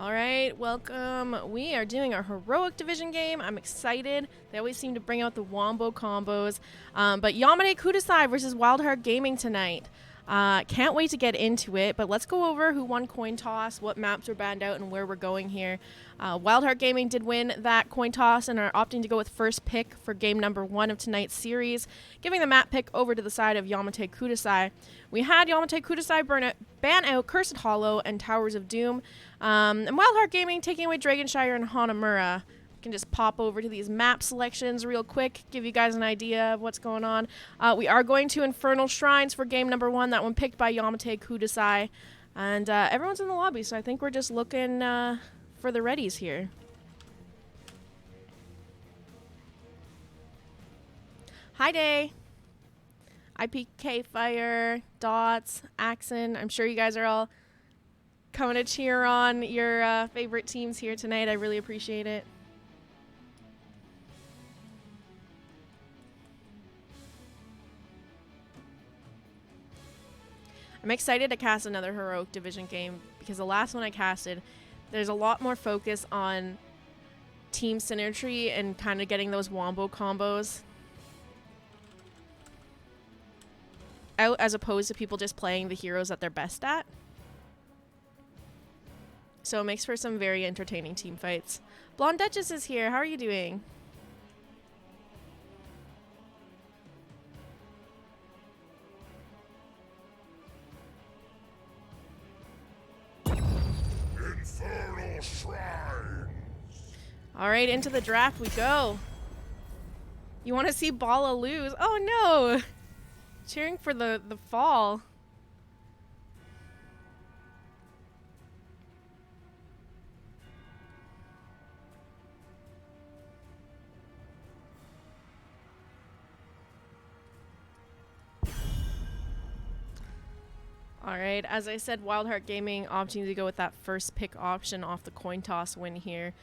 All right, welcome. We are doing our heroic division game. I'm excited. They always seem to bring out the wombo combos. But YameteKudasai versus Wildheart Gaming tonight. Can't wait to get into it, but let's go over who won coin toss, what maps were banned out, and where we're going here. Wildheart Gaming did win that coin toss and are opting to go with first pick for game number 1 of tonight's series, giving the map pick over to the side of YameteKudasai. We had YameteKudasai ban out Cursed Hollow and Towers of Doom, and Wildheart Gaming taking away Dragonshire and Hanamura. We can just pop over to these map selections real quick, give you guys an idea of what's going on. We are going to Infernal Shrines for game number 1, that one picked by YameteKudasai. And everyone's in the lobby, so I think we're just looking for the readies here. Hi, Day. IPK Fire, Dots, Axon. I'm sure you guys are all coming to cheer on your favorite teams here tonight. I really appreciate it. I'm excited to cast another heroic division game because the last one I casted, there's a lot more focus on team synergy and kind of getting those wombo combos out as opposed to people just playing the heroes that they're best at. So it makes for some very entertaining team fights. Blonde Duchess is here. How are you doing? Infernal Shrines. All right, into the draft we go. You want to see Bala lose? Oh no! Cheering for the fall. Alright, as I said, Wildheart Gaming opting to go with that first pick option off the coin toss win here.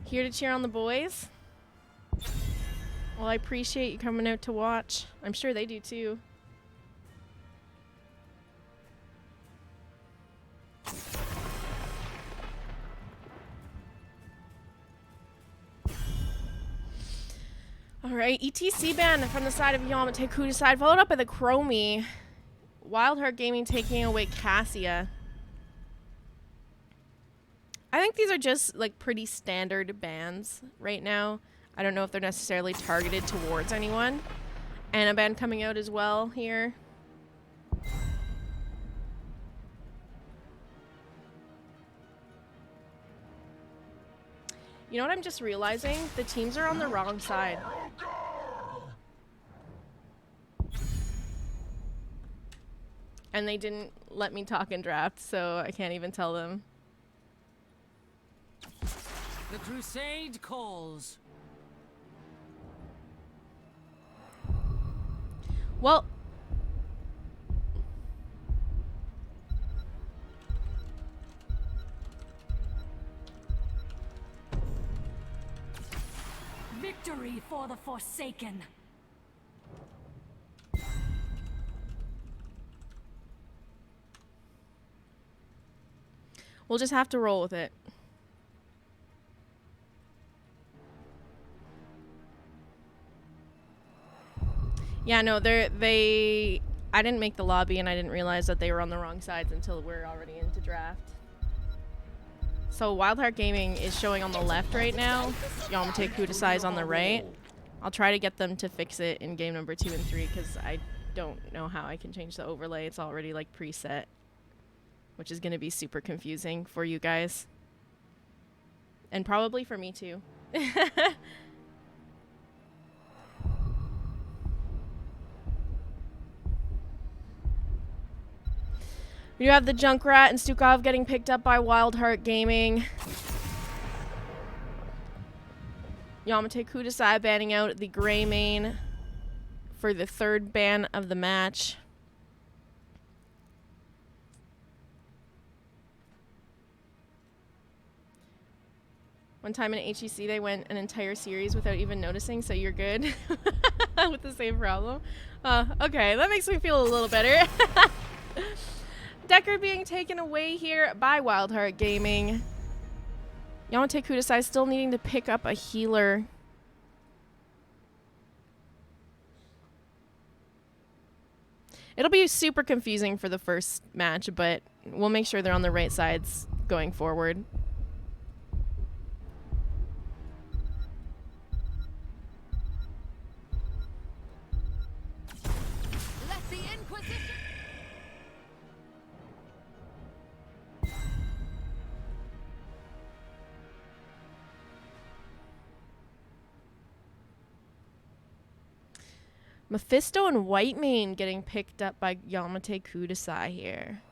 Here to cheer on the boys. Well, I appreciate you coming out to watch. I'm sure they do too. Alright, ETC ban from the side of YameteKudasai, followed up by the Chromie. Wildheart Gaming taking away Cassia. I think these are just like pretty standard bans right now. I don't know if they're necessarily targeted towards anyone. And a ban coming out as well here. You know what I'm just realizing? The teams are on the wrong side. And they didn't let me talk in draft, so I can't even tell them. The crusade calls. Well, Victory for the Forsaken. we'll just have to roll with it. Yeah, no, I didn't make the lobby and I didn't realize that they were on the wrong sides until we're already into draft. So Wildheart Gaming is showing on the left right now. YameteKudasai is on the right. I'll try to get them to fix it in game number 2 and 3 because I don't know how I can change the overlay. It's already like preset, which is going to be super confusing for you guys. And probably for me too. You have the Junkrat and Stukov getting picked up by Wildheart Gaming. YameteKudasai banning out the Grey Mane for the 3rd ban of the match. One time in HEC, they went an entire series without even noticing, so you're good with the same problem. Okay, that makes me feel a little better. Decker being taken away here by Wildheart Gaming. YameteKudasai still needing to pick up a healer. It'll be super confusing for the first match, but we'll make sure they're on the right sides going forward. Let the Inquisition. Mephisto and Whitemane getting picked up by YameteKudasai here.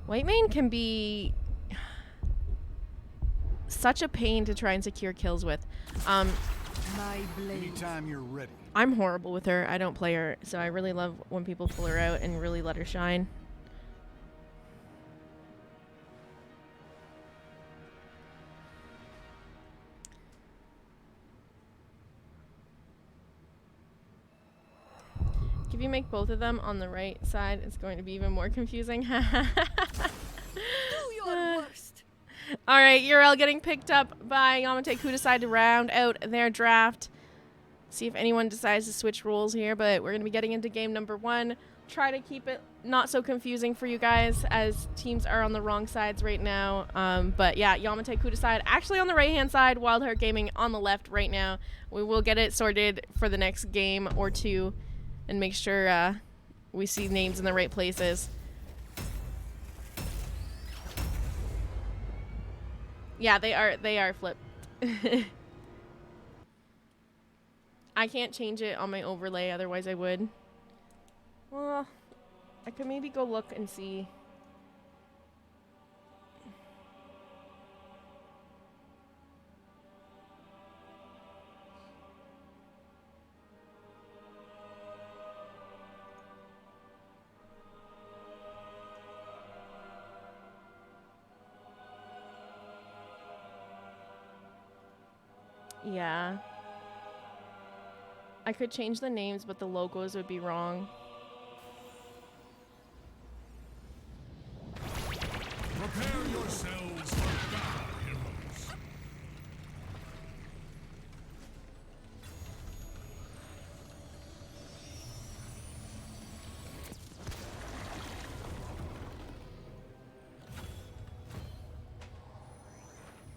Whitemane can be such a pain to try and secure kills with. My blade. Anytime you're ready. I'm horrible with her. I don't play her, so I really love when people pull her out and really let her shine. If you make both of them on the right side, it's going to be even more confusing. Do your worst. All right, Uriel getting picked up by YameteKudasai to round out their draft. See if anyone decides to switch roles here, but we're going to be getting into game number 1. Try to keep it not so confusing for you guys as teams are on the wrong sides right now. But yeah, YameteKudasai actually on the right-hand side, Wildheart Gaming on the left right now. We will get it sorted for the next game or two and make sure we see names in the right places. Yeah, they are flipped. I can't change it on my overlay, otherwise I would. Well, I could maybe go look and see. Yeah. I could change the names, but the logos would be wrong. Prepare yourselves for battle, heroes.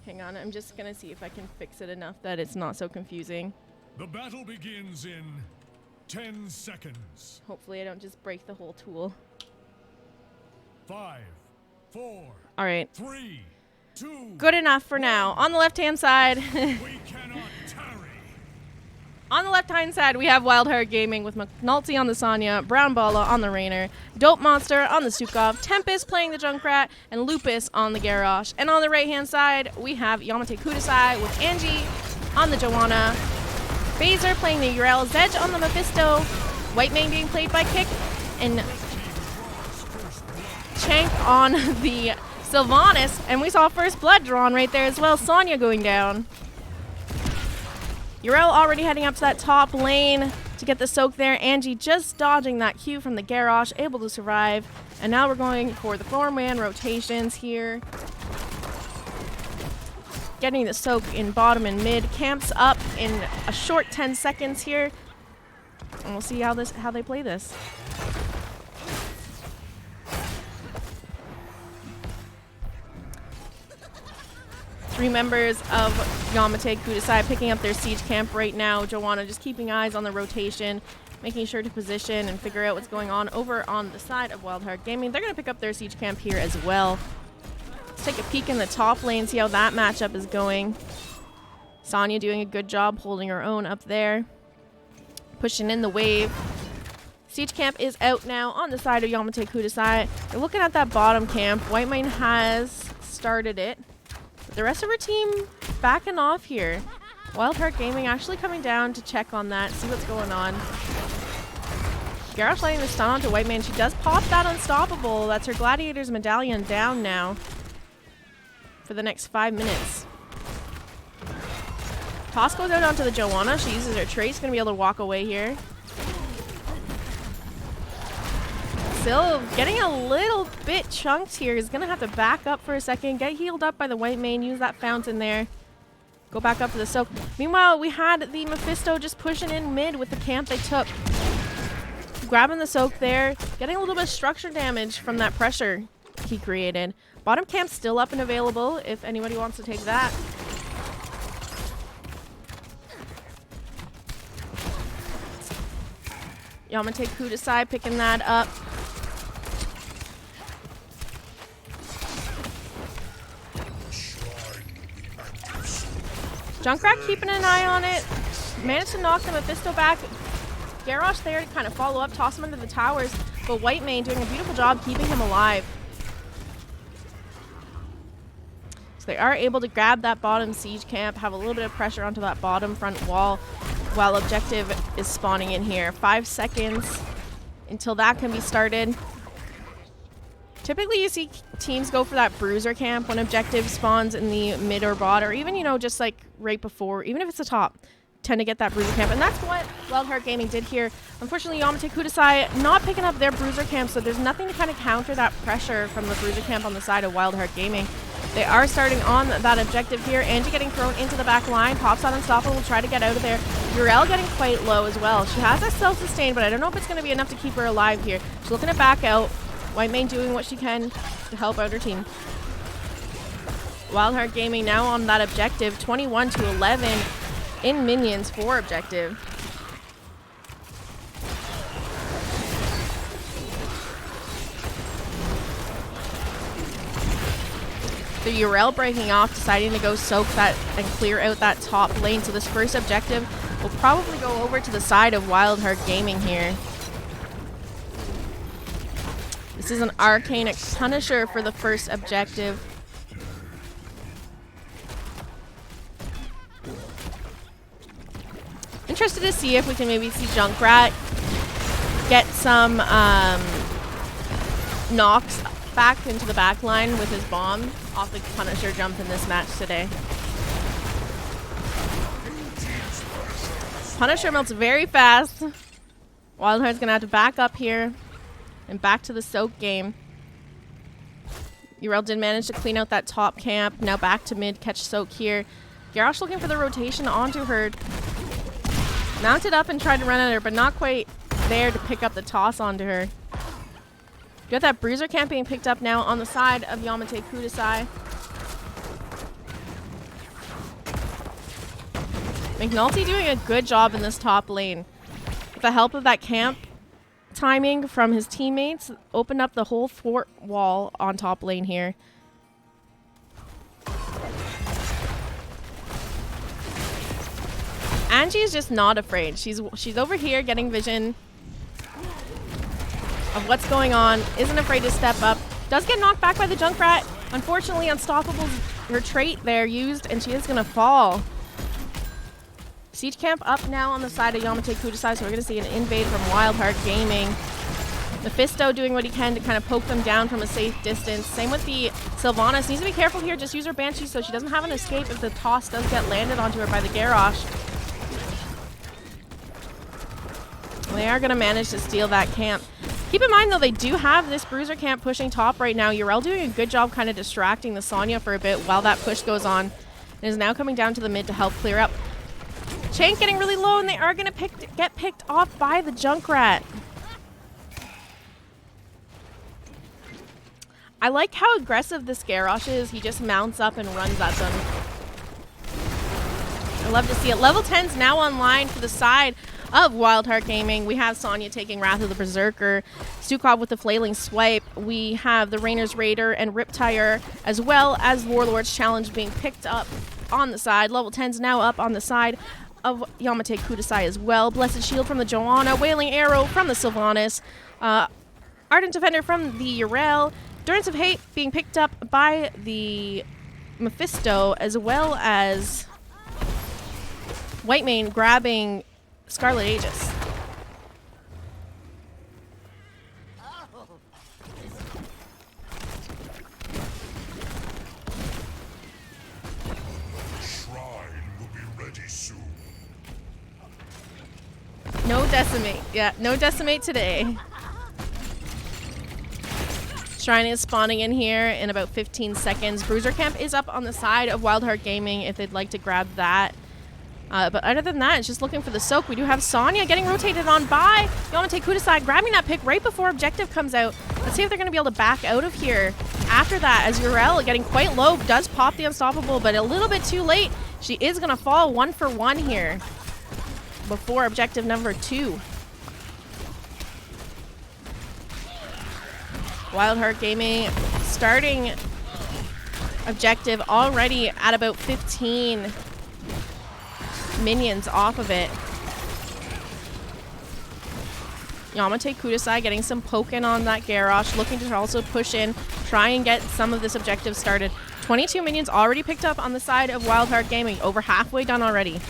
Hang on, I'm just gonna see if I can fix it enough that it's not so confusing. The battle begins in 10 seconds. Hopefully I don't just break the whole tool. 5, 4, All right, 3, 2. good enough for now. On the left-hand side, We cannot tarry. on the left-hand side, we have Wildheart Gaming with McNulty on the Sonya, Brown Bala on the Rainer, Dope Monster on the Sukov, Tempest playing the Junkrat, and Lupus on the Garrosh. And on the right-hand side, we have YameteKudasai with Angie on the Joanna, Phaser playing the Uriel, Zedge on the Mephisto, Whitemane being played by Kick, and Chank on the Sylvanas. And we saw first blood drawn right there as well, Sonya going down. Uriel already heading up to that top lane to get the soak there. Angie just dodging that Q from the Garrosh, able to survive. And now we're going for the 4-man rotations here. Getting the soak in bottom and mid. Camps up in a short 10 seconds here. And we'll see how they play this. Three members of YameteKudasai picking up their siege camp right now. Joanna just keeping eyes on the rotation, making sure to position and figure out what's going on over on the side of Wildheart Gaming. They're going to pick up their siege camp here as well. Let's take a peek in the top lane, see how that matchup is going. Sonya doing a good job holding her own up there. Pushing in the wave. Siege camp is out now on the side of YameteKudasai. They're looking at that bottom camp. Whitemane has started it. The rest of her team backing off here. Wildheart Gaming actually coming down to check on that, see what's going on. Garrosh letting the stun onto Whitemane. She does pop that unstoppable. That's her Gladiator's medallion down now for the next 5 minutes. Toss goes out onto the Joanna. She uses her trait. She's going to be able to walk away here. Still getting a little bit chunked here. He's going to have to back up for a second. Get healed up by the white main. Use that fountain there. Go back up to the soak. Meanwhile, we had the Mephisto just pushing in mid with the camp they took. Grabbing the soak there. Getting a little bit of structure damage from that pressure he created. Bottom camp still up and available if anybody wants to take that. YameteKudasai picking that up. Junkrat keeping an eye on it. Managed to knock the Mephisto back. Garrosh there to kind of follow up, toss him into the towers. But White Mane doing a beautiful job keeping him alive. So they are able to grab that bottom siege camp, have a little bit of pressure onto that bottom front wall while objective is spawning in here. 5 seconds until that can be started. Typically you see teams go for that bruiser camp when objective spawns in the mid or bot, or even, you know, just like right before, even if it's the top, tend to get that bruiser camp. And that's what Wildheart Gaming did here. Unfortunately, YameteKudasai not picking up their bruiser camp, so there's nothing to kind of counter that pressure from the bruiser camp on the side of Wildheart Gaming. They are starting on that objective here. Angie getting thrown into the back line. Pops out Unstoppable, will try to get out of there. Urel getting quite low as well. She has that self-sustain, but I don't know if it's going to be enough to keep her alive here. She's looking to back out. White Mane doing what she can to help out her team. Wildheart Gaming now on that objective. 21-11 in minions for objective. The Urel breaking off, deciding to go soak that and clear out that top lane. So this first objective will probably go over to the side of Wildheart Gaming here. This is an Arcane Punisher for the first objective. Interested to see if we can maybe see Junkrat get some knocks back into the back line with his bomb off the Punisher jump in this match today. Punisher melts very fast. Wildheart's gonna have to back up here and back to the soak game. Urel did manage to clean out that top camp. Now back to mid, catch soak here. Garrosh looking for the rotation onto her. Mounted up and tried to run at her, but not quite there to pick up the toss onto her. Got that bruiser camp being picked up now on the side of YameteKudasai. McNulty doing a good job in this top lane. With the help of that camp timing from his teammates, opened up the whole fort wall on top lane here. Angie is just not afraid. She's over here getting vision of what's going on. Isn't afraid to step up. Does get knocked back by the Junkrat. Unfortunately, Unstoppable's her trait there used, and she is going to fall. Siege camp up now on the side of YameteKudasai, so we're going to see an invade from Wildheart Gaming. Mephisto doing what he can to kind of poke them down from a safe distance. Same with the Sylvanas. Needs to be careful here. Just use her Banshee so she doesn't have an escape if the toss does get landed onto her by the Garrosh. They are going to manage to steal that camp. Keep in mind, though, they do have this bruiser camp pushing top right now. Urel doing a good job kind of distracting the Sonya for a bit while that push goes on. And is now coming down to the mid to help clear up. Chank getting really low, and they are going to get picked off by the Junkrat. I like how aggressive this Garrosh is. He just mounts up and runs at them. I love to see it. Level 10's now online for the side of Wildheart Gaming. We have Sonya taking Wrath of the Berserker, Stukov with the Flailing Swipe. We have the Rainer's Raider and Riptire, as well as Warlord's Challenge being picked up on the side. Level 10's now up on the side of YameteKudasai as well. Blessed Shield from the Joanna, Wailing Arrow from the Sylvanas, Ardent Defender from the Urel, Endurance of Hate being picked up by the Mephisto, as well as White Mane grabbing Scarlet Aegis. Shrine will be ready soon. No decimate. Yeah, no decimate today. Shrine is spawning in here in about 15 seconds. Bruiser Camp is up on the side of Wildheart Gaming if they'd like to grab that. But other than that, it's just looking for the soak. We do have Sonya getting rotated on by YameteKudasai, grabbing that pick right before objective comes out. Let's see if they're going to be able to back out of here after that, as Yrel, getting quite low, does pop the Unstoppable, but a little bit too late. She is going to fall 1 for 1 here before objective number 2. Wildheart Gaming starting objective already at about 15 minions off of it. YameteKudasai getting some poking on that Garrosh, looking to also push in, try and get some of this objective started. 22 minions already picked up on the side of Wildheart Gaming, over halfway done already.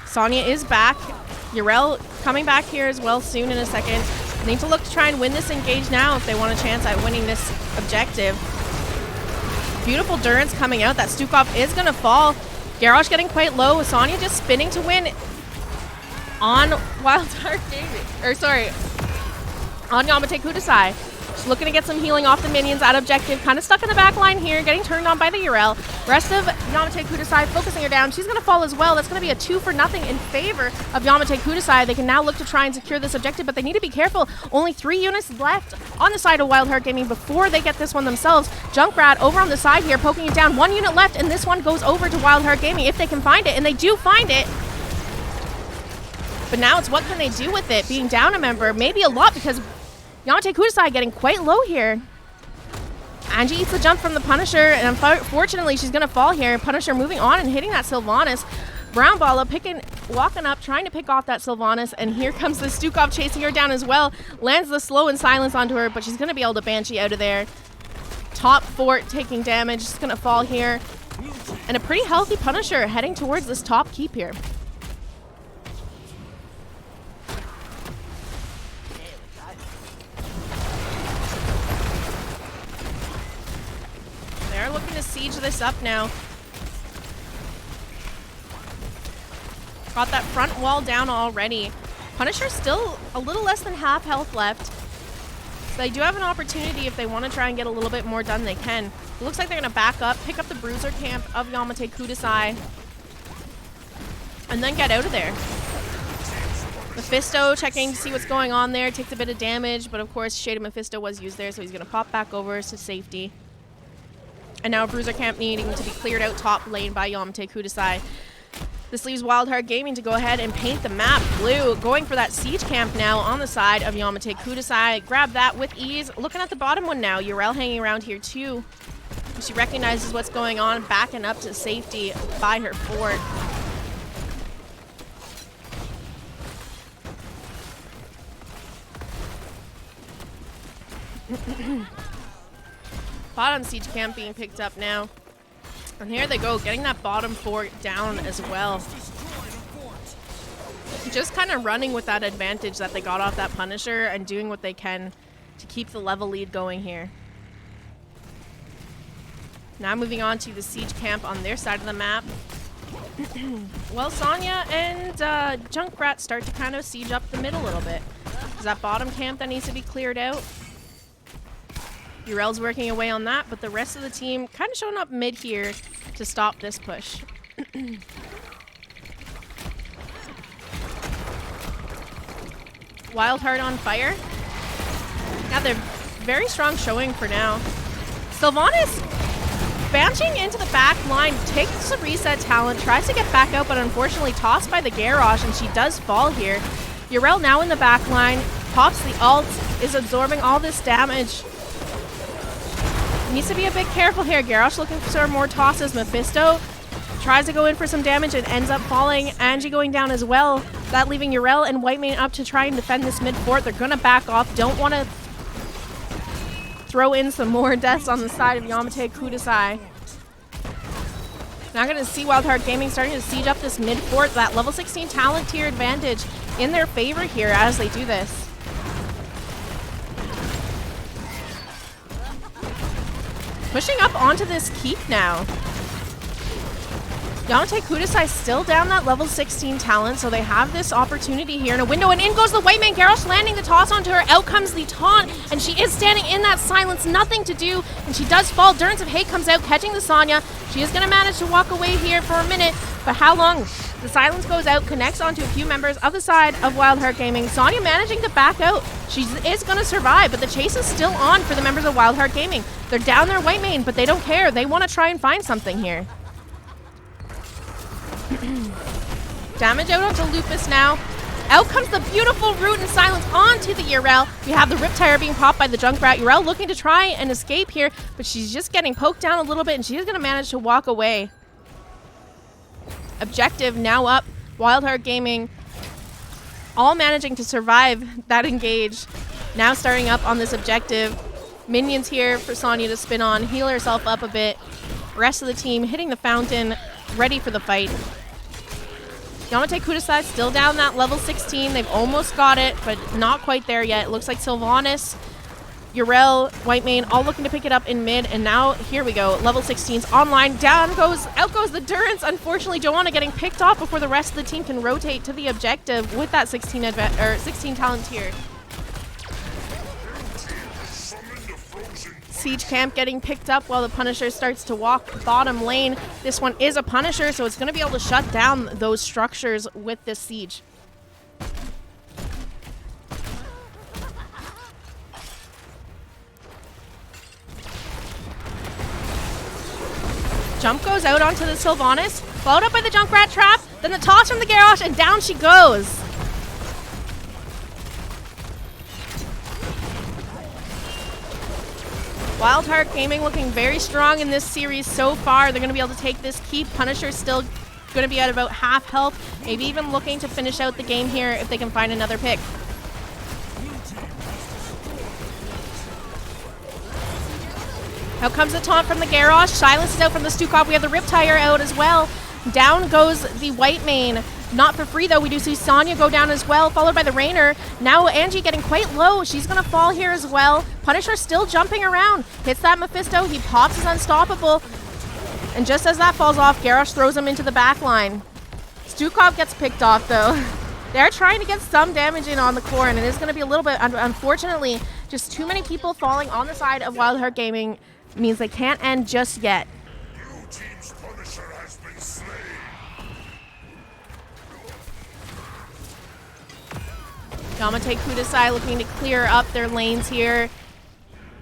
Sonya is back. Yrel coming back here as well soon in a second. Need to look to try and win this engage now if they want a chance at winning this objective. Beautiful Durance coming out. That Stukov is going to fall. Garrosh getting quite low. Sonya just spinning to win on Wildheart Gaming. Or sorry, on YameteKudasai. She's looking to get some healing off the minions at objective. Kind of stuck in the back line here, getting turned on by the Yrel. Rest of YameteKudasai focusing her down. She's going to fall as well. That's going to be a 2 for nothing in favor of YameteKudasai. They can now look to try and secure this objective, but they need to be careful. Only 3 units left on the side of Wildheart Gaming before they get this one themselves. Junkrat over on the side here, poking it down. 1 unit left, and this one goes over to Wildheart Gaming if they can find it, and they do find it. But now it's what can they do with it? Being down a member, maybe a lot, because YameteKudasai getting quite low here. Angie eats the jump from the Punisher, and unfortunately she's going to fall here. Punisher moving on and hitting that Sylvanas. Brown Balla walking up, trying to pick off that Sylvanas, and here comes the Stukov chasing her down as well. Lands the slow and silence onto her, but she's going to be able to Banshee out of there. Top fort taking damage, just going to fall here. And a pretty healthy Punisher heading towards this top keep here. They're looking to siege this up now. Got that front wall down already. Punisher's still a little less than half health left. So they do have an opportunity if they want to try and get a little bit more done, they can. It looks like they're going to back up, pick up the Bruiser Camp of YameteKudasai, and then get out of there. Mephisto checking to see what's going on there, takes a bit of damage, but of course Shade of Mephisto was used there, so he's going to pop back over to safety. And now Bruiser Camp needing to be cleared out top lane by YameteKudasai. This leaves Wildheart Gaming to go ahead and paint the map blue. Going for that siege camp now on the side of YameteKudasai. Grab that with ease. Looking at the bottom one now. Yrel hanging around here too. She recognizes what's going on, backing up to safety by her fort. Bottom siege camp being picked up now. And here they go, getting that bottom fort down as well. Just kind of running with that advantage that they got off that Punisher and doing what they can to keep the level lead going here. Now moving on to the siege camp on their side of the map. Well, Sonya and Junkrat start to kind of siege up the mid a little bit. There's that bottom camp that needs to be cleared out. Yrel's working away on that, but the rest of the team kind of showing up mid here to stop this push. Wildheart on fire. Yeah, they're very strong showing for now. Sylvanas banshing into the back line, takes a reset talent, tries to get back out, but unfortunately tossed by the Garrosh, and she does fall here. Yrel now in the back line, pops the ult, is absorbing all this damage. Needs to be a bit careful here. Garrosh looking for more tosses. Mephisto tries to go in for some damage and ends up falling. Angie going down as well. That leaving Yrel and Whitemane up to try and defend this mid fort. They're going to back off. Don't want to throw in some more deaths on the side of YameteKudasai. Now going to see Wildheart Gaming starting to siege up this mid fort. That level 16 talent tier advantage in their favor here as they do this. Pushing up onto this keep now. YameteKudasai still down that level 16 talent, so they have this opportunity here in a window, and in goes the white man. Garrosh landing the toss onto her. Out comes the taunt, and she is standing in that silence, nothing to do, and she does fall. Durance of Hate comes out, catching the Sonya. She is going to manage to walk away here for a minute, but how long? The silence goes out, connects onto a few members of the side of Wildheart Gaming. Sonya managing to back out. She is going to survive, but the chase is still on for the members of Wildheart Gaming. They're down their white main, but they don't care. They want to try and find something here. Damage out onto Lupus now. Out comes the beautiful Root and Silence onto the Yrel. We have the Riptire being popped by the Junkrat. Yrel looking to try and escape here, but she's just getting poked down a little bit, and she's going to manage to walk away. Objective now up. Wildheart Gaming all managing to survive that engage. Now starting up on this objective. Minions here for Sonya to spin on, heal herself up a bit. Rest of the team hitting the fountain, ready for the fight. YameteKudasai still down that level 16. They've almost got it, but not quite there yet. It looks like Sylvanas, Yrel, Whitemane all looking to pick it up in mid, and now here we go. Level 16's online. Out goes the Durance. Unfortunately, Joanna getting picked off before the rest of the team can rotate to the objective with that 16 talent tier. Siege Camp getting picked up while the Punisher starts to walk bottom lane. This one is a Punisher, so it's going to be able to shut down those structures with this Siege. Jump goes out onto the Sylvanas, followed up by the Junkrat trap, then the toss from the Garrosh, and down she goes. Wildheart Gaming looking very strong in this series so far. They're going to be able to take this keep. Punisher's still going to be at about half health, maybe even looking to finish out the game here if they can find another pick. Out comes the taunt from the Garrosh. Silence is out from the Stukov. We have the Riptire out as well. Down goes the Whitemane. Not for free, though. We do see Sonya go down as well, followed by the Rainer. Now Angie getting quite low. She's going to fall here as well. Punisher still jumping around. Hits that Mephisto. He pops his Unstoppable. And just as that falls off, Garrosh throws him into the back line. Stukov gets picked off, though. They're trying to get some damage in on the core, and it is going to be a little bit, unfortunately, just too many people falling on the side of Wildheart Gaming means they can't end just yet. Blue team's Punisher has been slain. YameteKudasai looking to clear up their lanes here.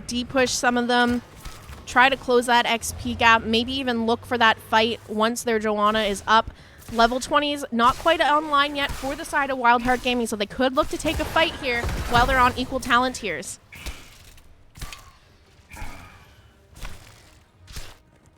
De-push some of them. Try to close that XP gap. Maybe even look for that fight once their Joanna is up. Level 20s not quite online yet for the side of Wildheart Gaming, so they could look to take a fight here while they're on equal talent tiers.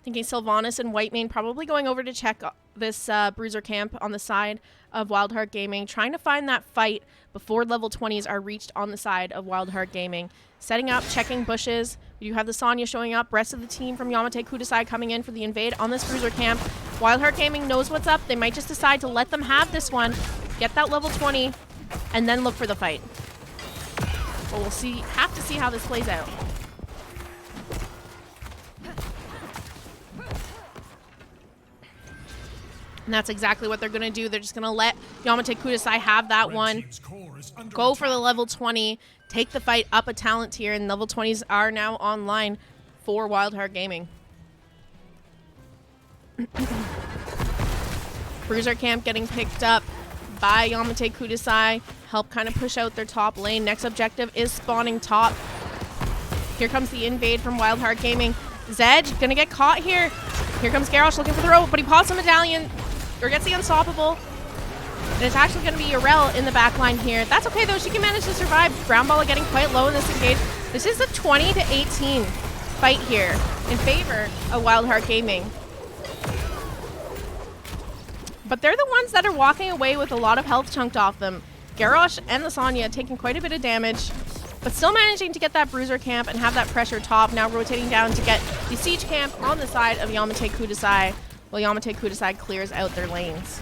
Thinking Sylvanas and Whitemane probably going over to check this Bruiser camp on the side of Wildheart Gaming, trying to find that fight before level 20s are reached on the side of Wildheart Gaming. Setting up, checking bushes. You have the Sonya showing up. Rest of the team from YameteKudasai coming in for the invade on this Bruiser camp. Wildheart Gaming knows what's up. They might just decide to let them have this one, get that level 20, and then look for the fight. But we'll see. Have to see how this plays out. And that's exactly what they're going to do. They're just going to let YameteKudasai have that one. Go for the level 20. Take the fight up a talent tier. And level 20s are now online for Wildheart Gaming. Bruiser Camp getting picked up by YameteKudasai. Help kind of push out their top lane. Next objective is spawning top. Here comes the invade from Wildheart Gaming. Zedge going to get caught here. Here comes Garrosh looking for the rope, but he pops a medallion. Or gets the Unstoppable. And it's actually going to be Yrel in the back line here. That's okay, though. She can manage to survive. Brown Ball getting quite low in this engage. This is a 20-18 fight here in favor of Wildheart Gaming. But they're the ones that are walking away with a lot of health chunked off them. Garrosh and the Sonya taking quite a bit of damage, but still managing to get that Bruiser camp and have that pressure top. Now rotating down to get the Siege camp on the side of YameteKudasai, while YameteKudasai clears out their lanes.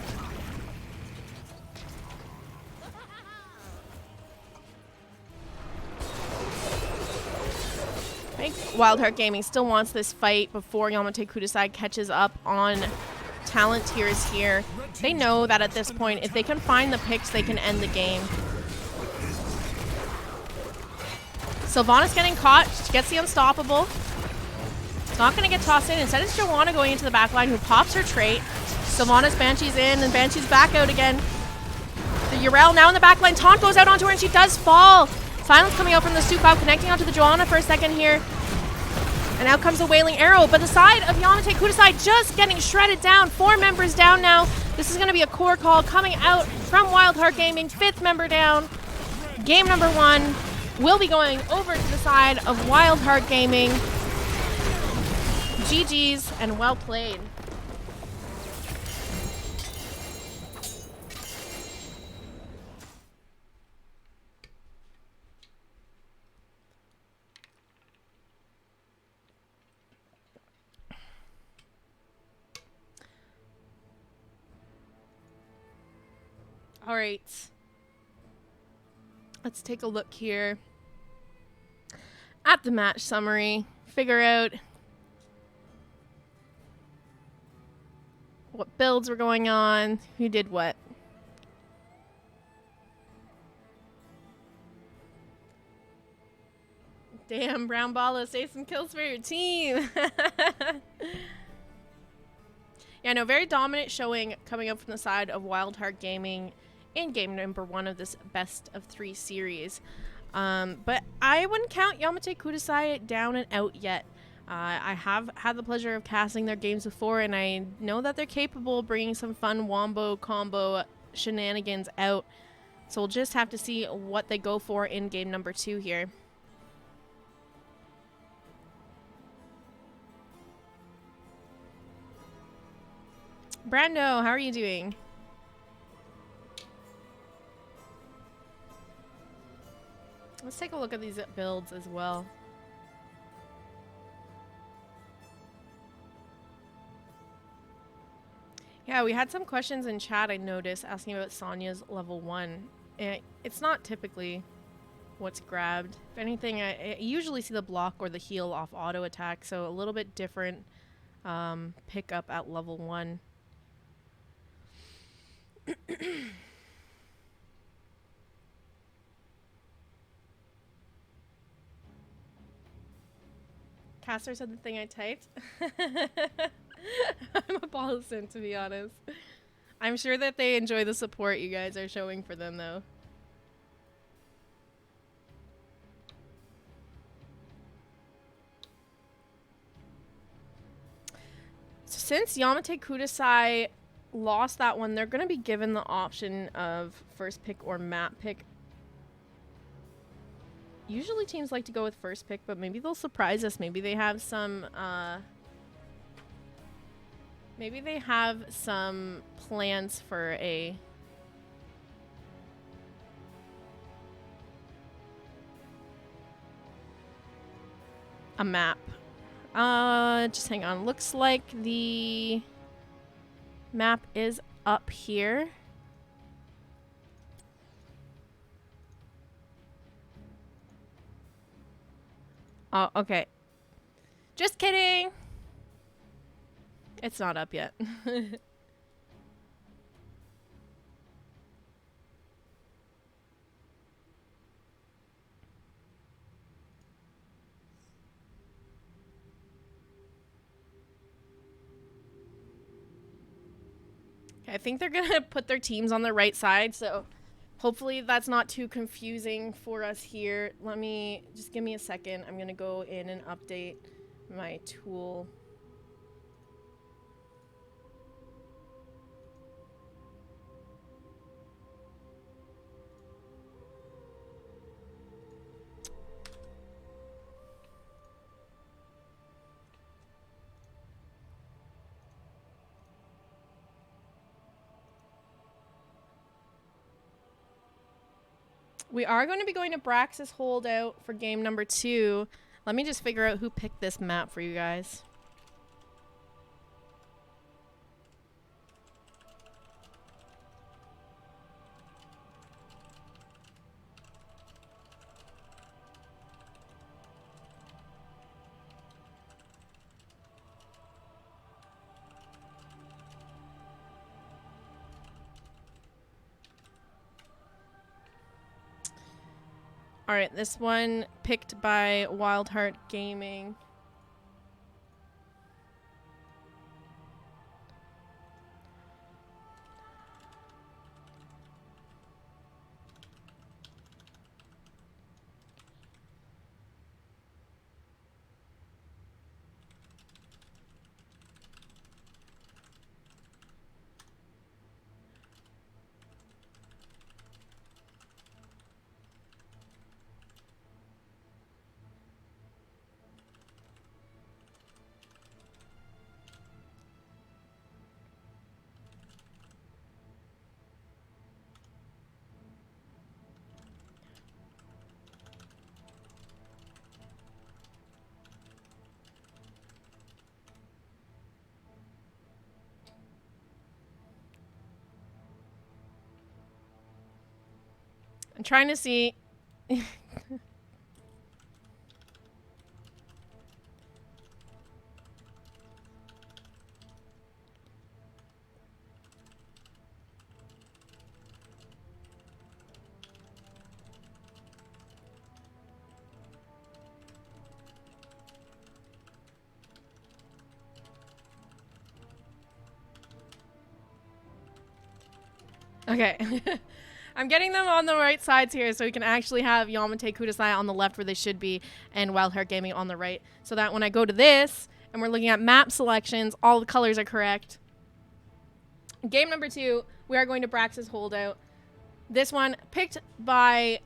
I think Wildheart Gaming still wants this fight before YameteKudasai catches up on talent tiers here. They know that at this point, if they can find the picks, they can end the game. Sylvanas getting caught. She gets the unstoppable. It's not going to get tossed in. Instead, it's Joanna going into the backline who pops her trait. Sylvanas, Banshee's in, and Banshee's back out again. The Yrel now in the backline. Taunt goes out onto her, and she does fall. Silence coming out from the Sup out, connecting onto the Joanna for a second here. And out comes a Wailing Arrow, but the side of YameteKudasai just getting shredded down. 4 members down now. This is going to be a core call coming out from Wildheart Gaming. 5th member down. Game number 1 will be going over to the side of Wildheart Gaming. GG's and well played. All right, let's take a look here at the match summary, figure out what builds were going on, who did what. Damn, Brown Balla, save some kills for your team. Yeah, no, very dominant showing coming up from the side of Wildheart Gaming in game number 1 of this best of 3 series. But I wouldn't count YameteKudasai down and out yet. I have had the pleasure of casting their games before, and I know that they're capable of bringing some fun wombo combo shenanigans out. So we'll just have to see what they go for in game number 2 here. Brando, how are you doing? Let's take a look at these builds as well. Yeah, we had some questions in chat I noticed asking about Sonya's level 1. It's not typically what's grabbed. If anything, I usually see the block or the heal off auto attack, so a little bit different pickup at level 1. Caster said the thing I typed. I'm a Ballison, to be honest. I'm sure that they enjoy the support you guys are showing for them, though. So since YameteKudasai lost that one, they're going to be given the option of first pick or map pick. Usually teams like to go with first pick, but maybe they'll surprise us. Maybe they have some plans for a map. Just hang on. Looks like the map is up here. Oh, okay. Just kidding. It's not up yet. I think they're gonna put their teams on the right side, so hopefully that's not too confusing for us here. Just give me a second. I'm gonna go in and update my tool. We are going to be going to Brax's Holdout for game number 2. Let me just figure out who picked this map for you guys. All right, this one picked by Wildheart Gaming. I'm trying to see. Okay. I'm getting them on the right sides here so we can actually have YameteKudasai on the left where they should be and Wildheart Gaming on the right. So that when I go to this and we're looking at map selections, all the colors are correct. Game number 2, we are going to Brax's Holdout. This one picked by,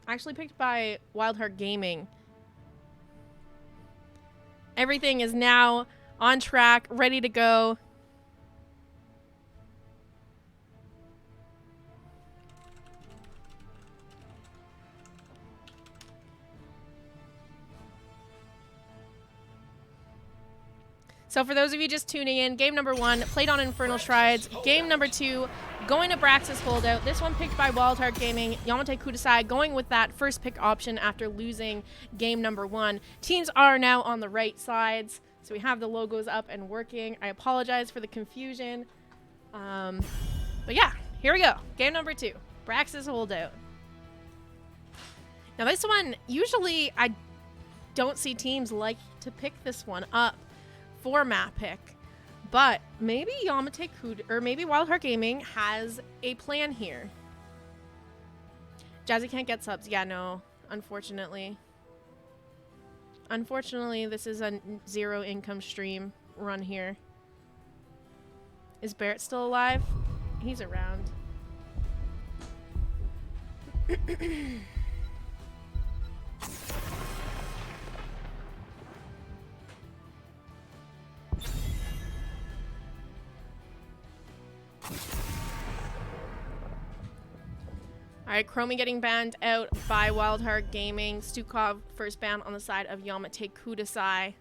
actually picked by Wildheart Gaming. Everything is now on track, ready to go. So for those of you just tuning in, game number 1, played on Infernal Shrines. Game number 2, going to Brax's Holdout. This one picked by Wildheart Gaming. YameteKudasai going with that first pick option after losing game number 1. Teams are now on the right sides. So we have the logos up and working. I apologize for the confusion. But yeah, here we go. Game number 2, Brax's Holdout. Now this one, usually I don't see teams like to pick this one up for map pick, but maybe maybe Wildheart Gaming has a plan here. Jazzy can't get subs. Yeah, no, unfortunately. Unfortunately, this is a zero income stream run here. Is Barrett still alive? He's around. Alright, Chromie getting banned out by Wildheart Gaming. Stukov first ban on the side of YameteKudasai.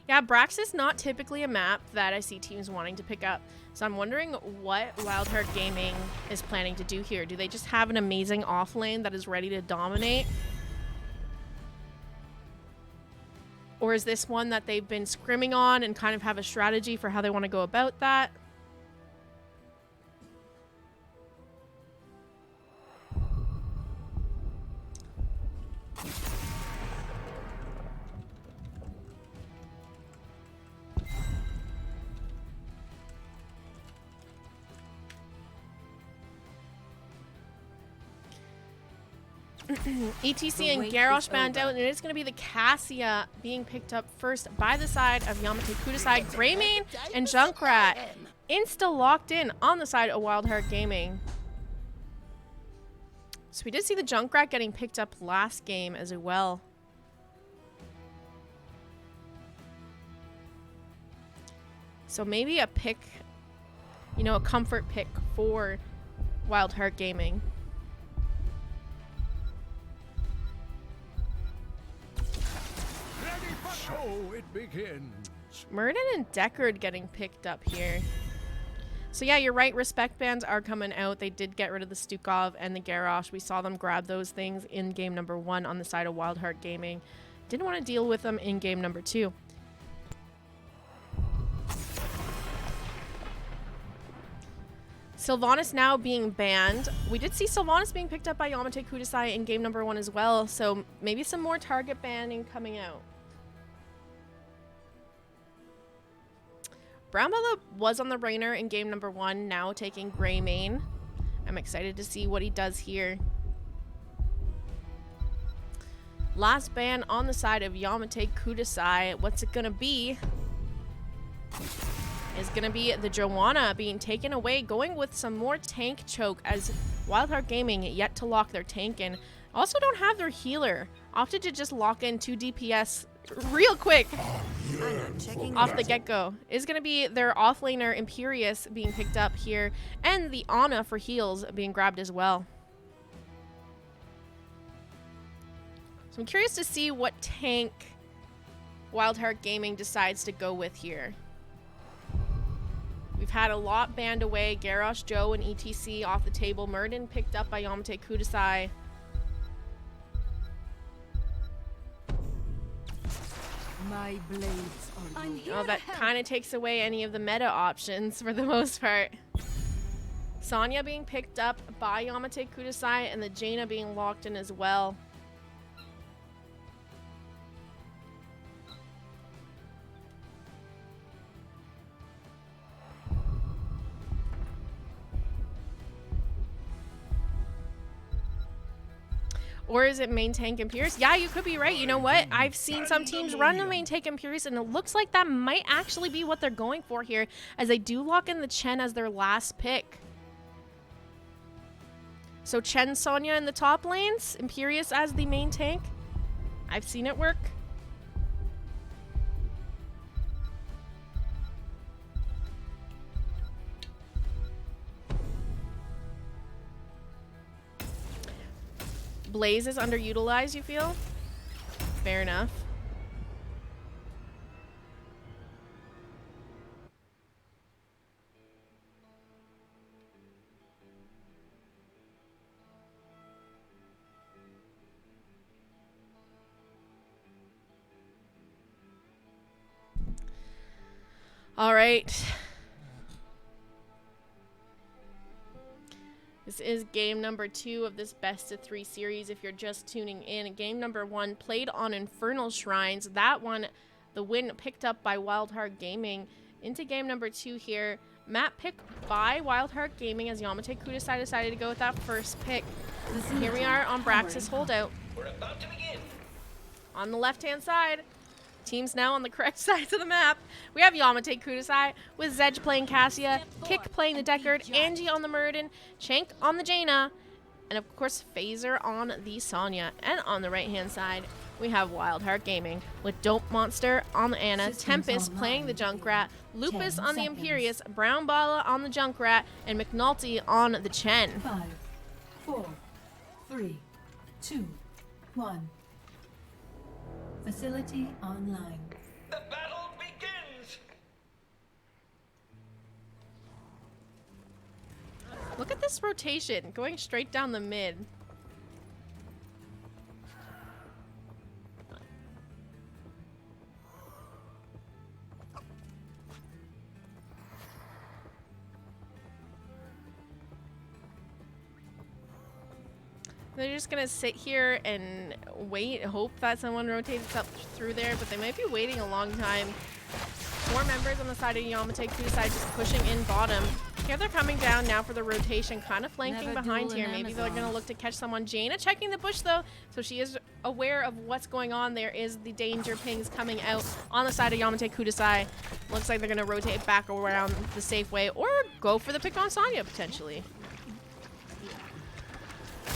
Yeah, Brax is not typically a map that I see teams wanting to pick up. So I'm wondering what Wildheart Gaming is planning to do here. Do they just have an amazing off lane that is ready to dominate? Or is this one that they've been scrimming on and kind of have a strategy for how they want to go about that? ETC and Garrosh banned out, and it is going to be the Cassia being picked up first by the side of YameteKudasai. Greymane and Junkrat insta-locked in on the side of Wildheart Gaming. So we did see the Junkrat getting picked up last game as well. So maybe a pick, you know, a comfort pick for Wildheart Gaming. So it begins. Murden and Deckard getting picked up here. So yeah, you're right. Respect bans are coming out. They did get rid of the Stukov and the Garrosh. We saw them grab those things in game number 1 on the side of Wildheart Gaming. Didn't want to deal with them in game number 2. Sylvanas now being banned. We did see Sylvanas being picked up by YameteKudasai in game number 1 as well, so maybe some more target banning coming out. Brownbella was on the Rainer in game number 1, now taking Grey main. I'm excited to see what he does here. Last ban on the side of YameteKudasai. What's it gonna be? Is gonna be the Joanna being taken away, going with some more tank choke as Wildheart Gaming yet to lock their tank in. Also don't have their healer. Opted to just lock in 2 DPS real quick off the get-go. Is gonna be their offlaner Imperius being picked up here, and the Ana for heals being grabbed as well. So I'm curious to see what tank Wildheart Gaming decides to go with here. We've had a lot banned away. Garrosh, Joe, and ETC off the table. Murden picked up by YameteKudasai. My blades are yours. Oh, that kind of takes away any of the meta options for the most part. Sonya being picked up by YameteKudasai, and the Jaina being locked in as well. Or is it main tank Imperius? Yeah, you could be right. You know what? I've seen some teams run the main tank Imperius, and it looks like that might actually be what they're going for here, as they do lock in the Chen as their last pick. So Chen, Sonya in the top lanes, Imperius as the main tank. I've seen it work. Blaze is underutilized, you feel? Fair enough. All right. This is game number 2 of this best of 3 series. If you're just tuning in, game number 1 played on Infernal Shrines. That one, the win picked up by Wildheart Gaming. Into game number 2 here. Map pick by Wildheart Gaming as YameteKudasai decided to go with that first pick. Here we are on Brax's holdout. We're about to begin. On the left-hand side. Teams now on the correct sides of the map. We have YameteKudasai with Zedge playing Cassia, Kick playing the Deckard, Angie on the Murden, Shank on the Jaina, and of course Phaser on the Sonya. And on the right-hand side, we have Wildheart Gaming with Dope Monster on the Ana, Tempest playing the Junkrat, Lupus on the Imperius, Brown Bala on the Junkrat, and McNulty on the Chen. 5, 4, 3, 2, 1. Facility online. The battle begins. Look at this rotation, going straight down the mid. They're just gonna sit here and wait, hope that someone rotates up through there, but they might be waiting a long time. 4 members on the side of YameteKudasai just pushing in bottom. Here they're coming down now for the rotation, kind of flanking behind here. Maybe they're gonna look to catch someone. Jaina checking the bush though, so she is aware of what's going on. There is the danger pings coming out on the side of YameteKudasai. Looks like they're gonna rotate back around the safe way, or go for the pick on Sonya potentially.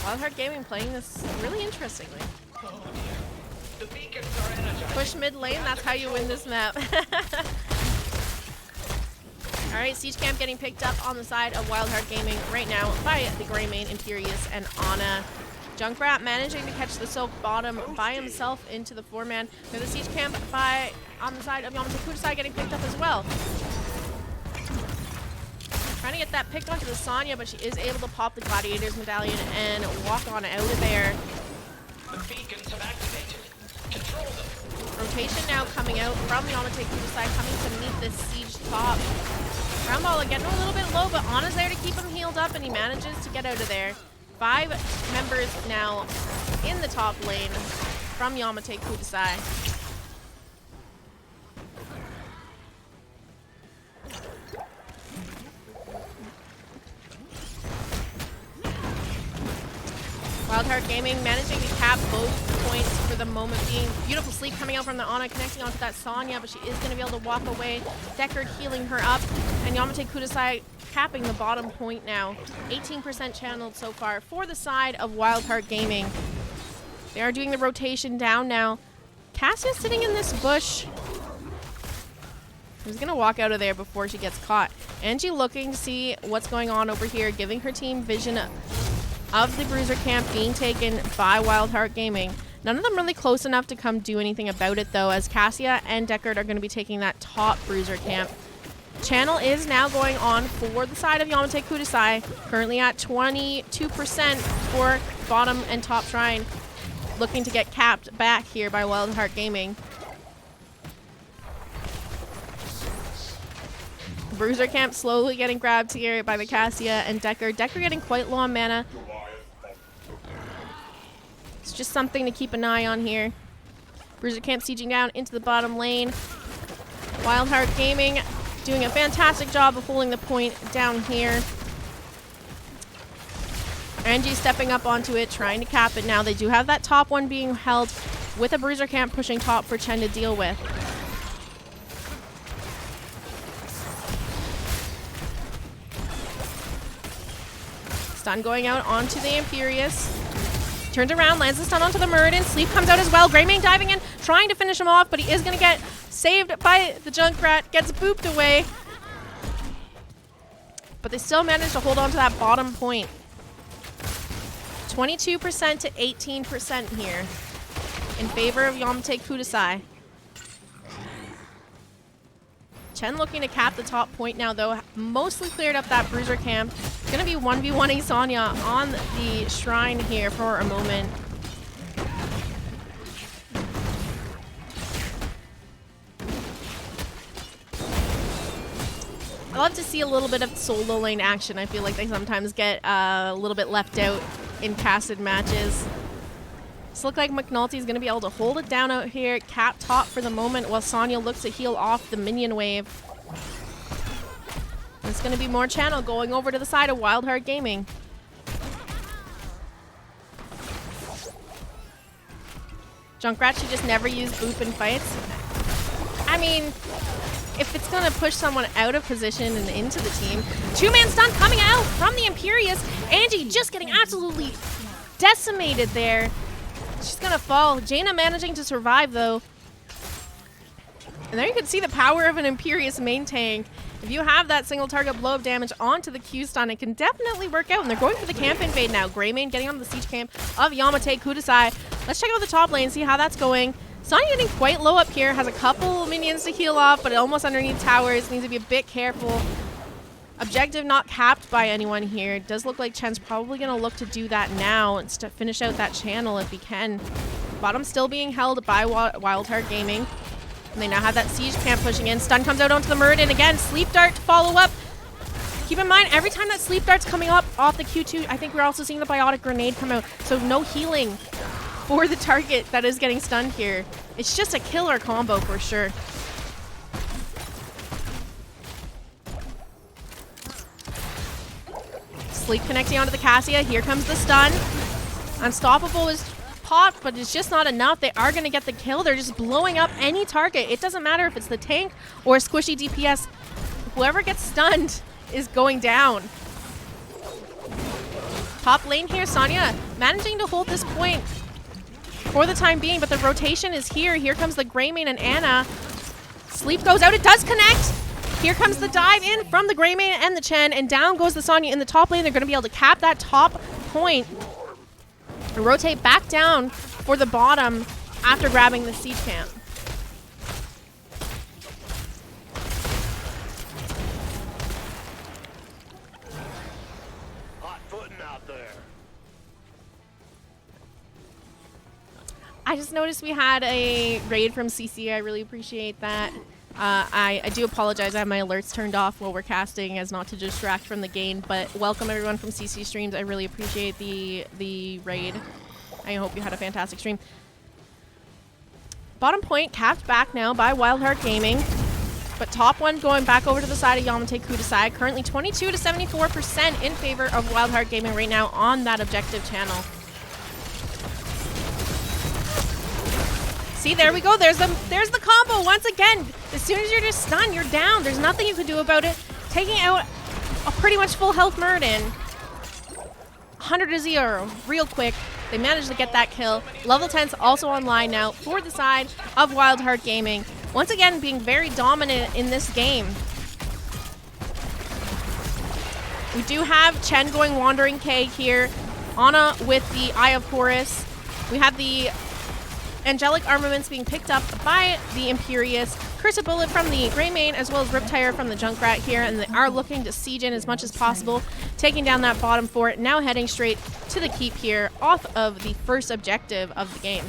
Wildheart Gaming playing this really interestingly. Oh dear. The beacons are energized. Push mid lane, that's how you win this map. Alright, Siege Camp getting picked up on the side of Wildheart Gaming right now by the Grey main Imperius and Ana. Junkrat managing to catch the Silk bottom by himself into the 4-man. The Siege Camp by on the side of YameteKudasai getting picked up as well. Trying to get that pick onto the Sonya, but she is able to pop the Gladiator's Medallion and walk on out of there. The beacons have activated. Control them. Rotation now coming out from YameteKudasai, coming to meet this siege top. Ground ball getting a little bit low, but Ana's there to keep him healed up, and he manages to get out of there. 5 members now in the top lane from YameteKudasai. Wildheart Gaming managing to cap both points for the moment being. Beautiful sleep coming out from the Ana, connecting onto that Sonya, but she is going to be able to walk away. Deckard healing her up, and YameteKudasai capping the bottom point now. 18% channeled so far for the side of Wildheart Gaming. They are doing the rotation down now. Cassia's sitting in this bush. She's going to walk out of there before she gets caught. Angie looking to see what's going on over here, giving her team vision of the bruiser camp being taken by Wildheart Gaming. None of them really close enough to come do anything about it though, as Cassia and Deckard are going to be taking that top bruiser camp. Channel is now going on for the side of YameteKudasai, currently at 22% for bottom and top shrine, looking to get capped back here by Wildheart Gaming. Bruiser camp slowly getting grabbed here by the Cassia and Deckard. Deckard getting quite low on mana. It's just something to keep an eye on here. Bruiser camp sieging down into the bottom lane. Wildheart Gaming doing a fantastic job of holding the point down here. Angie stepping up onto it, trying to cap it now. They do have that top one being held with a bruiser camp pushing top for Chen to deal with. Stun going out onto the Imperious. Turns around, lands the stun onto the Muradin. Sleep comes out as well. Greymane diving in, trying to finish him off, but he is going to get saved by the Junkrat. Gets booped away. But they still manage to hold on to that bottom point. 22% to 18% here in favor of YameteKudasai. Chen looking to cap the top point now, though. Mostly cleared up that bruiser camp. It's going to be 1v1ing Sonya on the shrine here for a moment. I love to see a little bit of solo lane action. I feel like they sometimes get a little bit left out in casted matches. This looks like McNulty's going to be able to hold it down out here, cap top for the moment, while Sonya looks to heal off the minion wave. It's going to be more channel going over to the side of Wildheart Gaming. Junkrat should just never use boop in fights. I mean, if it's going to push someone out of position and into the team. 2-man stun coming out from the Imperious. Angie just getting absolutely decimated there. She's going to fall. Jaina managing to survive, though. And there you can see the power of an Imperious main tank. If you have that single target blow of damage onto the Q stun, it can definitely work out. And they're going for the camp invade now. Greymane getting on the siege camp of YameteKudasai. Let's check out the top lane, see how that's going. Sonya getting quite low up here. Has a couple minions to heal off, but almost underneath towers. Needs to be a bit careful. Objective not capped by anyone here. It does look like Chen's probably going to look to do that now and to finish out that channel if he can. Bottom still being held by Wildheart Gaming. And they now have that siege camp pushing in. Stun comes out onto the Muradin again. Sleep Dart to follow up. Keep in mind, every time that Sleep Dart's coming up off the Q2, I think we're also seeing the Biotic Grenade come out. So no healing for the target that is getting stunned here. It's just a killer combo for sure. Sleep connecting onto the Cassia. Here comes the stun. Unstoppable is popped, but it's just not enough. They are going to get the kill. They're just blowing up any target. It doesn't matter if it's the tank or a squishy DPS. Whoever gets stunned is going down. Top lane here, Sonya managing to hold this point for the time being, but the rotation is here. Here comes the Greymane and Ana. Sleep goes out. It does connect. Here comes the dive in from the Greymane and the Chen, and down goes the Sonya in the top lane. They're going to be able to cap that top point and rotate back down for the bottom after grabbing the siege camp. Hot footing out there. I just noticed we had a raid from CC. I really appreciate that. I do apologize. I have my alerts turned off while we're casting as not to distract from the game, but welcome everyone from CC Streams. I really appreciate the raid. I hope you had a fantastic stream. Bottom point capped back now by Wildheart Gaming, but top one going back over to the side of YameteKudasai. Currently 22 to 74% in favor of Wildheart Gaming right now on that objective channel. See, there we go. There's the combo once again. As soon as you're just stunned, you're down. There's nothing you can do about it. Taking out a pretty much full health Muradin. 100 to 0 real quick. They managed to get that kill. Level 10's also online now for the side of Wildheart Gaming. Once again, being very dominant in this game. We do have Chen going Wandering Keg here. Ana with the Eye of Horus. We have the Angelic Armaments being picked up by the Imperious. Cursed Bullet from the Greymane, as well as Riptire from the Junkrat here, and they are looking to siege in as much as possible, taking down that bottom fort, now heading straight to the keep here, off of the first objective of the game.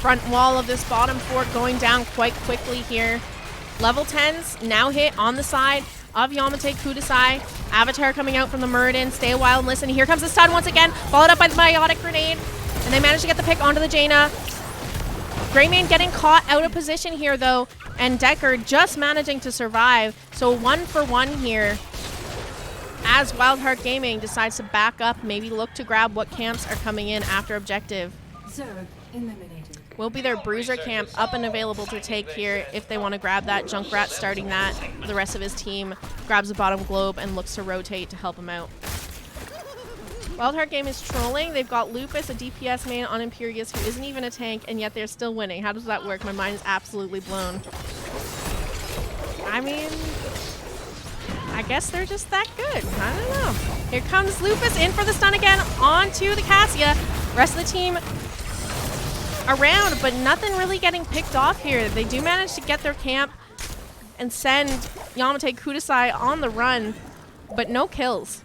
Front wall of this bottom fort going down quite quickly here. Level 10s now hit on the side of YameteKudasai. Avatar coming out from the Muradin. Stay a while and listen. Here comes the stun once again, followed up by the Biotic Grenade. And they manage to get the pick onto the Jaina. Greymane getting caught out of position here, though. And Decker just managing to survive. So 1-for-1 here as Wildheart Gaming decides to back up, maybe look to grab what camps are coming in after objective. Zerg eliminated. Will be their Bruiser camp up and available to take here if they want to grab that. Junkrat starting that. The rest of his team grabs the bottom globe and looks to rotate to help him out. Wildheart Game is trolling. They've got Lupus, a DPS main on Imperious who isn't even a tank, and yet they're still winning. How does that work? My mind is absolutely blown. I mean, I guess they're just that good. I don't know. Here comes Lupus in for the stun again onto the Cassia. Rest of the team around, but nothing really getting picked off here. They do manage to get their camp and send YameteKudasai on the run, but no kills.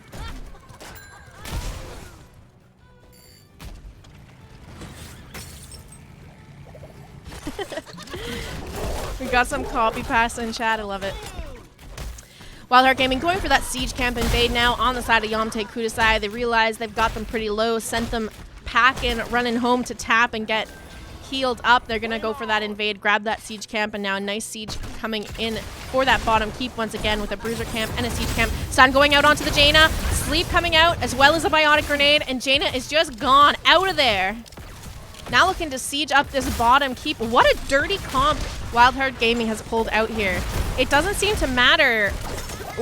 We got some copy paste in chat. I love it. Wildheart Gaming going for that siege camp invade now on the side of YameteKudasai. They realize they've got them pretty low, sent them packing, running home to tap and get healed up. They're gonna go for that invade, grab that siege camp, and now a nice siege coming in for that bottom keep once again with a Bruiser camp and a siege camp. Stun going out onto the Jaina. Sleep coming out as well as a Biotic Grenade, and Jaina is just gone out of there. Now looking to siege up this bottom keep. What a dirty comp Wildheart Gaming has pulled out here. It doesn't seem to matter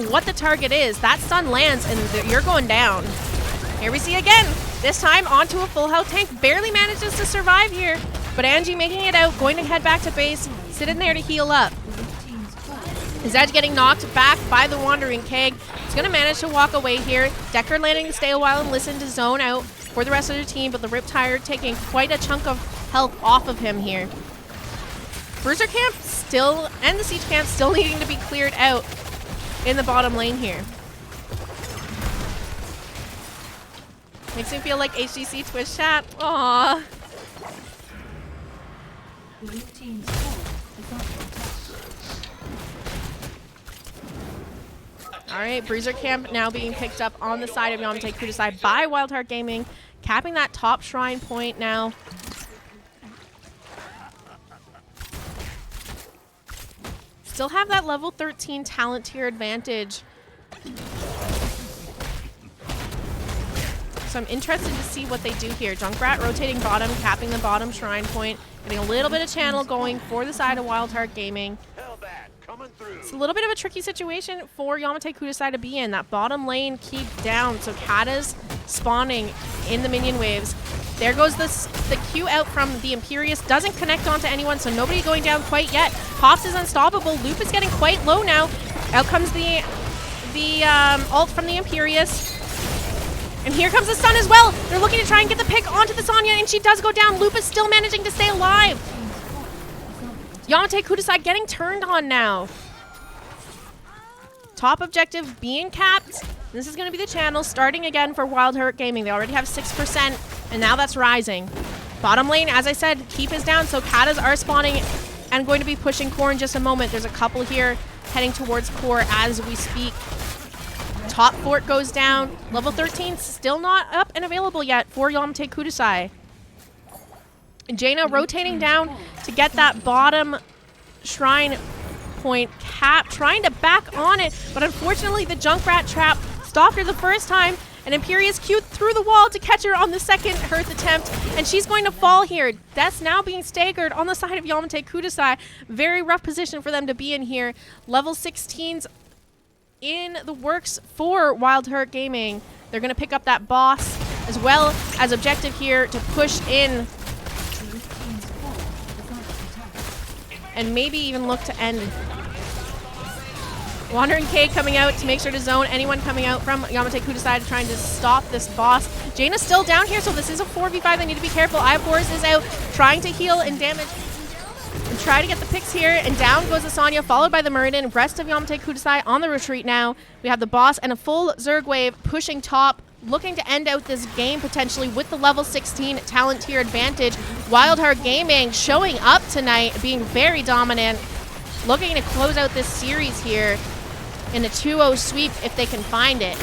what the target is. That stun lands and you're going down. Here we see again. This time onto a full health tank. Barely manages to survive here. But Angie making it out, going to head back to base, sitting there to heal up. Zedge getting knocked back by the Wandering Keg. He's going to manage to walk away here. Decker landing to stay a while and listen to zone out for the rest of their team, but the Riptire taking quite a chunk of health off of him here. Bruiser camp still, and the siege camp still needing to be cleared out in the bottom lane here. Makes me feel like HGC Twitch chat. Aww. Alright, Bruiser camp now being picked up on the side of YameteKudasai by Wildheart Gaming, capping that top shrine point now. Still have that level 13 talent tier advantage. So I'm interested to see what they do here. Junkrat rotating bottom, capping the bottom shrine point, getting a little bit of channel going for the side of Wildheart Gaming. It's a little bit of a tricky situation for YameteKudasai to be in. That bottom lane keep down, so Kata's spawning in the minion waves. There goes the Q out from the Imperious. Doesn't connect onto anyone, so nobody going down quite yet. Pops is unstoppable. Loop is getting quite low now. Out comes the ult from the Imperious. And here comes the stun as well. They're looking to try and get the pick onto the Sonya, and she does go down. Loop is still managing to stay alive. YameteKudasai getting turned on now. Top objective being capped. This is going to be the channel starting again for Wildheart Gaming. They already have 6%, and now that's rising. Bottom lane, as I said, keep is down, so Katas are spawning and going to be pushing core in just a moment. There's a couple here heading towards core as we speak. Top fort goes down. Level 13 still not up and available yet for YameteKudasai. Jaina rotating down to get that bottom shrine point cap, trying to back on it, but unfortunately the Junkrat trap stopped her the first time, and Imperious Q through the wall to catch her on the second Hearth attempt, and she's going to fall here. Death's now being staggered on the side of YameteKudasai. Very rough position for them to be in here. Level 16's in the works for Wildheart Gaming. They're going to pick up that boss as well as objective here to push in and maybe even look to end. Wandering K coming out to make sure to zone anyone coming out from YameteKudasai, trying to stop this boss. Jaina's still down here, so this is a 4v5. They need to be careful. Eye of Horus is out, trying to heal and damage. And try to get the picks here, and down goes Asanya, followed by the Muradin. Rest of YameteKudasai on the retreat now. We have the boss and a full Zerg wave pushing top, looking to end out this game potentially with the level 16 talent tier advantage. Wildheart Gaming showing up tonight, being very dominant, looking to close out this series here in a 2-0 sweep if they can find it.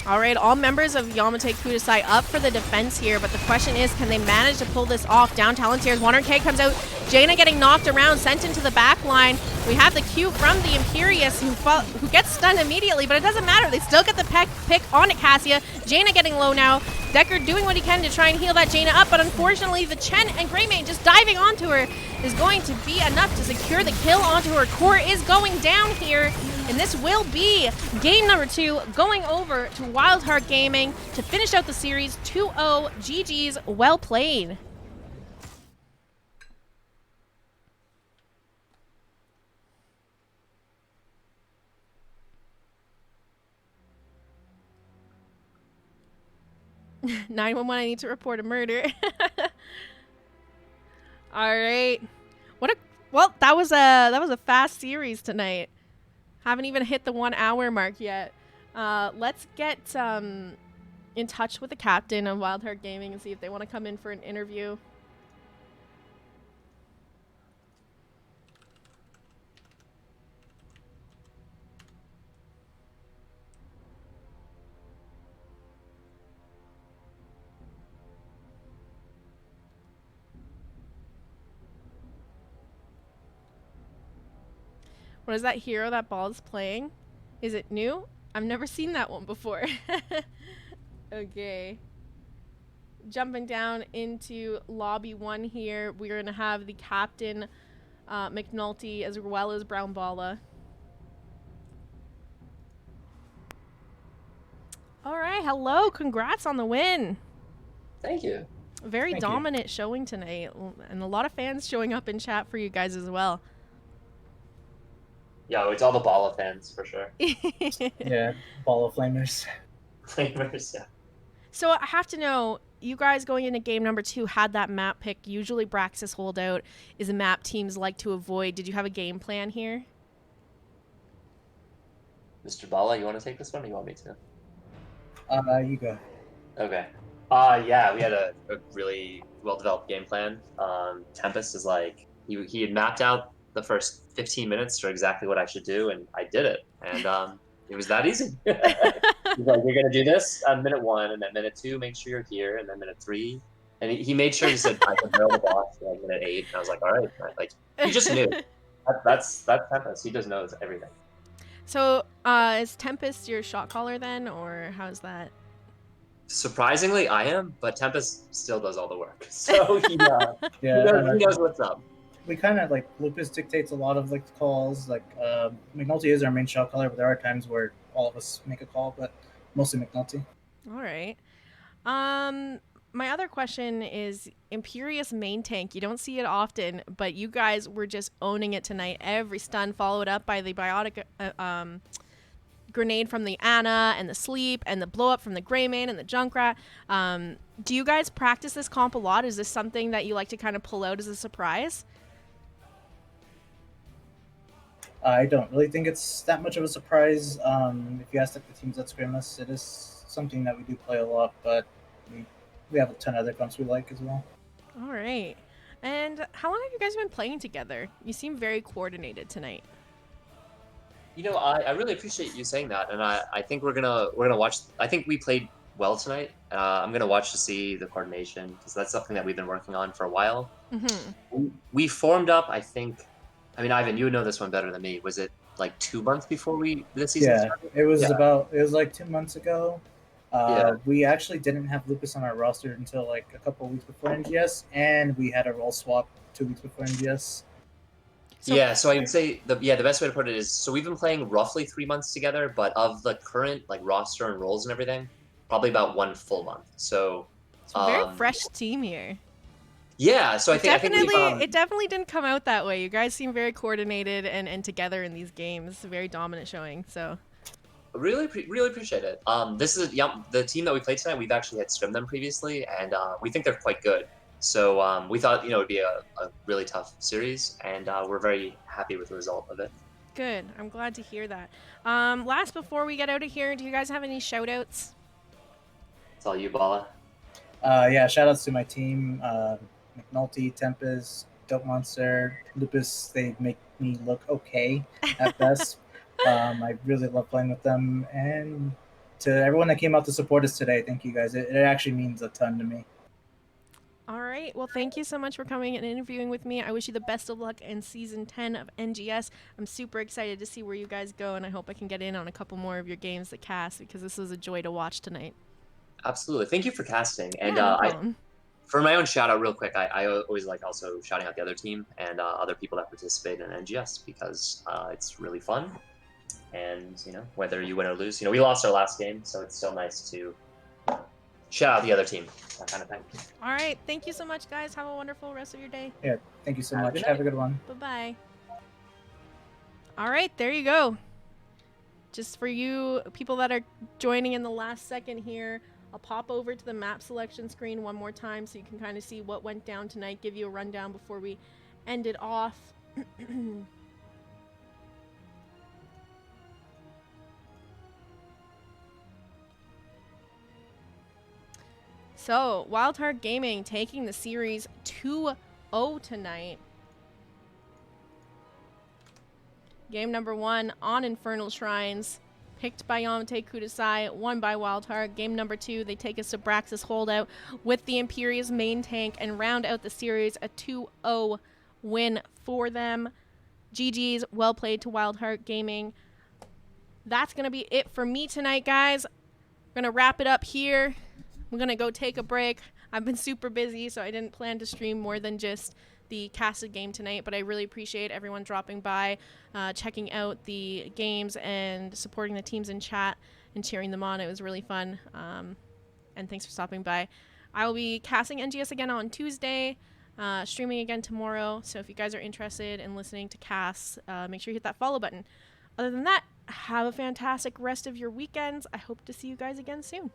All right, all members of YameteKudasai up for the defense here, but the question is, can they manage to pull this off? Down Talontiers, Wandering K comes out. Jaina getting knocked around, sent into the back line. We have the Q from the Imperious who gets stunned immediately, but it doesn't matter. They still get the pick on Cassia. Jaina getting low now. Decker doing what he can to try and heal that Jaina up, but unfortunately the Chen and Greymane just diving onto her is going to be enough to secure the kill onto her. Core is going down here, and this will be game number 2 going over to Wildheart Gaming to finish out the series 2-0. GG's, well played. (911) I need to report a murder. All right. Well, that was a fast series tonight. Haven't even hit the 1 hour mark yet. Let's get in touch with the captain of Wildheart Gaming and see if they want to come in for an interview. What is that hero that Ball's playing? Is it new? I've never seen that one before. Okay. Jumping down into lobby 1 here. We're going to have the captain, McNulty, as well as Brown Balla. All right. Hello. Congrats on the win. Thank you. Very dominant showing tonight. And a lot of fans showing up in chat for you guys as well. Yeah, it's all the Balla fans for sure. Yeah, Balla Flamers. Flamers, yeah. So I have to know, you guys going into game number 2 had that map pick. Usually Braxis holdout is a map teams like to avoid. Did you have a game plan here? Mr. Balla, you want to take this one or you want me to? You go. Okay. Yeah, we had a really well-developed game plan. Tempest is like, he had mapped out the first 15 minutes for exactly what I should do, and I did it. And it was that easy. He's like, you're going to do this on minute 1, and then minute 2, make sure you're here, and then minute 3. And he made sure he said, I can barrel the boss for like minute 8. And I was like, all right. Like, he just knew. That's Tempest. He just knows everything. So is Tempest your shot caller then, or how's that? Surprisingly, I am, but Tempest still does all the work. So he knows what's up. We kind of like, Lupus dictates a lot of like the calls. Like McNulty is our main shot caller, but there are times where all of us make a call, but mostly McNulty. All right. My other question is Imperious main tank. You don't see it often, but you guys were just owning it tonight. Every stun followed up by the biotic grenade from the Ana and the sleep and the blow up from the Greymane and the Junkrat. Do you guys practice this comp a lot? Is this something that you like to kind of pull out as a surprise? I don't really think it's that much of a surprise. If you ask like the teams that scrim us, it is something that we do play a lot, but we have a ton of other comps we like as well. All right. And how long have you guys been playing together? You seem very coordinated tonight. You know, I really appreciate you saying that, and I think we're gonna watch. I think we played well tonight. I'm gonna watch to see the coordination because that's something that we've been working on for a while. We formed up. I think. I mean, Ivan, you would know this one better than me. Was it like 2 months before this season started? It was like 2 months ago. We actually didn't have Lupus on our roster until like a couple of weeks before NGS, and we had a role swap 2 weeks before NGS. So I would say the best way to put it is, so we've been playing roughly 3 months together, but of the current like roster and roles and everything, probably about 1 full month. So it's a very fresh team here. Yeah, so I think it definitely didn't come out that way. You guys seem very coordinated and together in these games. Very dominant showing. So really appreciate it. This is the team that we played tonight. We've actually had scrimmed them previously, and we think they're quite good. So we thought it'd be a really tough series, and we're very happy with the result of it. Good. I'm glad to hear that. Last, before we get out of here, do you guys have any shout-outs? It's all you, Bala. Shout outs to my team. McNulty, Tempest, Dope Monster, Lupus. They make me look okay at best. I really love playing with them. And to everyone that came out to support us today, thank you guys. It actually means a ton to me. All right. Well, thank you so much for coming and interviewing with me. I wish you the best of luck in Season 10 of NGS. I'm super excited to see where you guys go, and I hope I can get in on a couple more of your games to cast because this was a joy to watch tonight. Absolutely. Thank you for casting. And no problem. For my own shout out real quick, I always like also shouting out the other team and other people that participate in NGS because it's really fun. And, whether you win or lose, we lost our last game, so it's still nice to shout out the other team, that kind of thing. All right. Thank you so much, guys. Have a wonderful rest of your day. Yeah, thank you so much. Have a good one. Bye-bye. All right, there you go. Just for you people that are joining in the last second here, I'll pop over to the map selection screen one more time so you can kind of see what went down tonight, give you a rundown before we end it off. So, Wildheart Gaming taking the series 2-0 tonight. Game number 1 on Infernal Shrines. Picked by YameteKudasai, won by Wildheart. Game number 2, they take a Sabraxis holdout with the Imperius main tank and round out the series, a 2-0 win for them. GG's, well played to Wildheart Gaming. That's going to be it for me tonight, guys. We're going to wrap it up here. We're going to go take a break. I've been super busy, so I didn't plan to stream more than just the casted game tonight, but I really appreciate everyone dropping by, checking out the games and supporting the teams in chat and cheering them on. It was really fun, and thanks for stopping by. I will be casting NGS again on Tuesday, streaming again tomorrow, so if you guys are interested in listening to casts, make sure you hit that follow button. Other than that, have a fantastic rest of your weekends. I hope to see you guys again soon.